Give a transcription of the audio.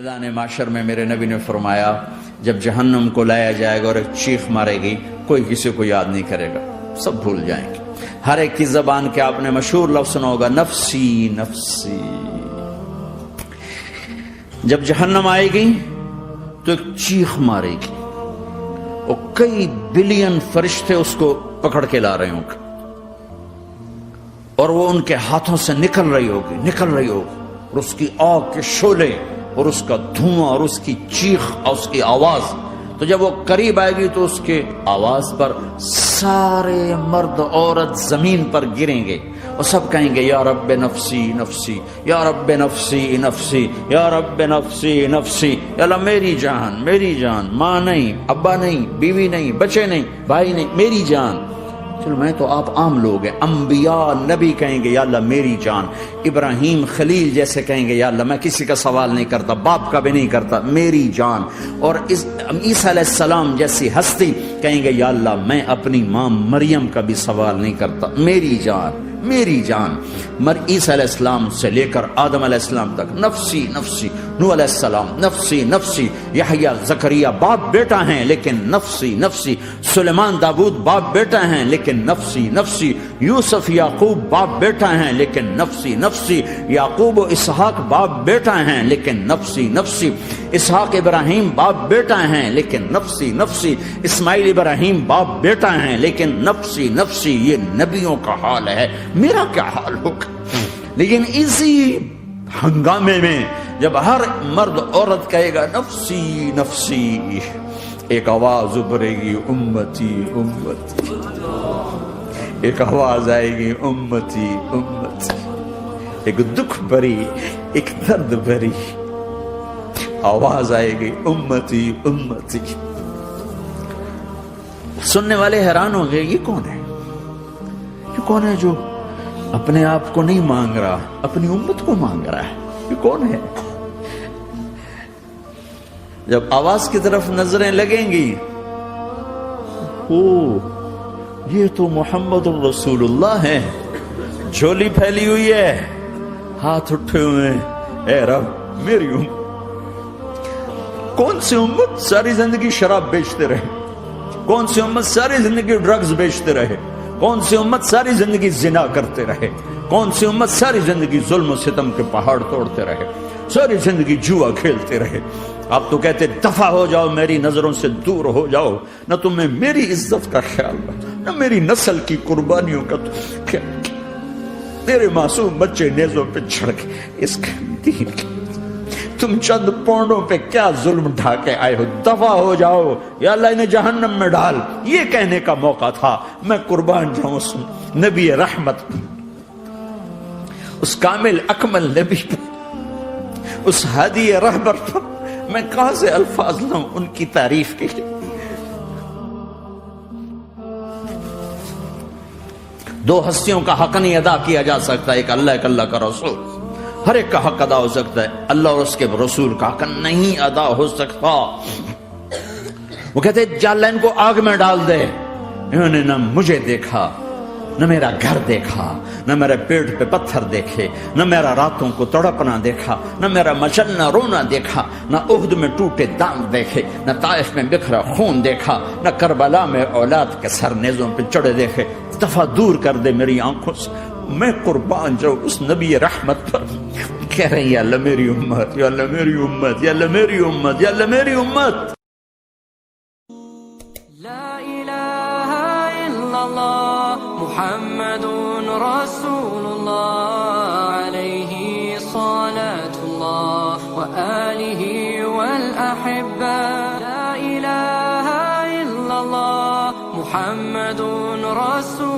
میدان معاشر میں میرے نبی نے فرمایا جب جہنم کو لایا جائے گا اور ایک چیخ مارے گی، کوئی کسی کو یاد نہیں کرے گا، سب بھول جائیں گے۔ ہر ایک کی زبان کے آپ نے مشہور لفظ سنا ہوگا، نفسی نفسی۔ جب جہنم آئے گی تو ایک چیخ مارے گی اور کئی بلین فرشتے اس کو پکڑ کے لا رہے ہوں گے اور وہ ان کے ہاتھوں سے نکل رہی ہوگی اور اس کی آگ کے شعلے اور اس کا دھواں اور اس کی چیخ اور اس کی آواز، تو جب وہ قریب آئے گی تو اس کے آواز پر سارے مرد عورت زمین پر گریں گے اور سب کہیں گے یا رب نفسی نفسی، یا رب نفسی نفسی، یا رب نفسی نفسی، یا اللہ میری جان، ماں نہیں، ابا نہیں، بیوی نہیں، بچے نہیں، بھائی نہیں، میری جان۔ چلو میں تو آپ عام لوگ ہیں، انبیاء نبی کہیں گے یا اللہ میری جان، ابراہیم خلیل جیسے کہیں گے یا اللہ میں کسی کا سوال نہیں کرتا، باپ کا بھی نہیں کرتا، میری جان، اور عیسیٰ علیہ السلام جیسی ہستی کہیں گے یا اللہ میں اپنی ماں مریم کا بھی سوال نہیں کرتا، میری جان میری جان۔ عیسیٰ علیہ السلام سے لے کر آدم علیہ السلام تک نفسی نفسی، نوح علیہ السلام نفسی نفسی، یحییٰ زکریا باپ بیٹا ہیں لیکن نفسی نفسی، سلیمان داؤد باپ بیٹا ہیں لیکن نفسی نفسی، یوسف یعقوب باپ بیٹا ہیں لیکن نفسی نفسی، یعقوب و اسحاق باپ بیٹا ہیں لیکن نفسی نفسی، اسحاق ابراہیم باپ بیٹا ہیں لیکن نفسی نفسی، اسماعیل ابراہیم باپ بیٹا ہیں لیکن نفسی نفسی۔ یہ نبیوں کا حال ہے، میرا کیا حال ہوگا؟ لیکن اسی ہنگامے میں جب ہر مرد عورت کہے گا نفسی نفسی، ایک آواز ابھرے گی امتی امتی، ایک آواز آئے گی امتی امتی، ایک دکھ بھری ایک درد بھری آواز آئے گی امتی امتی۔ سننے والے حیران ہو گئے، یہ کون ہے؟ یہ کون ہے جو اپنے آپ کو نہیں مانگ رہا، اپنی امت کو مانگ رہا ہے؟ یہ کون ہے؟ جب آواز کی طرف نظریں لگیں گی، یہ تو محمد الرسول اللہ ہے، جھولی پھیلی ہوئی ہے، ہاتھ اٹھے ہوئے ہیں، اے رب میری امت۔ کون سی امت ساری زندگی شراب بیچتے رہے؟ کون سی امت ساری زندگی ڈرگز بیچتے رہے؟ کون سی امت ساری زندگی زنا کرتے رہے؟ کون سی امت ساری زندگی ظلم و ستم کے پہاڑ توڑتے رہے؟ ساری زندگی جوا کھیلتے رہے؟ آپ تو کہتے دفع ہو جاؤ، میری نظروں سے دور ہو جاؤ، نہ تمہیں میری عزت کا خیال رکھا، نہ میری نسل کی قربانیوں کا خیال کیا۔ تیرے معصوم بچے نیزوں پہ چڑھ کے اس دین کے تم چند پونڈوں پہ کیا ظلم ڈھا کے آئے ہو؟ دفع ہو جاؤ یا اللہ انہیں جہنم میں ڈال۔ یہ کہنے کا موقع تھا، میں قربان جاؤں اس نبی رحمت پر، اس کامل اکمل نبی پر، اس ہادی رہبر پر۔ میں کہاں سے الفاظ لوں ان کی تعریف کے لیے؟ دو ہستیوں کا حق نہیں ادا کیا جا سکتا، ایک اللہ، ایک اللہ کا رسول۔ ہر ایک کا حق ادا ہو سکتا ہے، اللہ اور اس کے رسول کا حق نہیں ادا ہو سکتا۔ وہ کہتے جا اللہ ان کو آگ میں ڈال دے۔ انہوں نے نہ مجھے دیکھا، نہ میرا گھر دیکھا، نہ میرے پیٹ پہ پتھر دیکھے، نہ میرا راتوں کو تڑپنا دیکھا، نہ میرا مچلنا رونا دیکھا، نہ احد میں ٹوٹے دانت دیکھے، نہ طائف میں بکھرا خون دیکھا، نہ کربلا میں اولاد کے سر نیزوں پہ چڑھے دیکھے۔ دفعہ دور کر دے میری آنکھوں سے، میں قربان جاؤں اس نبی رحمت پر۔ کہہ رہے ہیں یا اللہ میری امت، یا اللہ میری امت، یا اللہ میری امت، یا اللہ میری امت۔ لا الہ الا اللہ محمد رسول اللہ علیہ صلاة اللہ وآلہ والأحبہ۔ لا الہ الا اللہ محمد رسول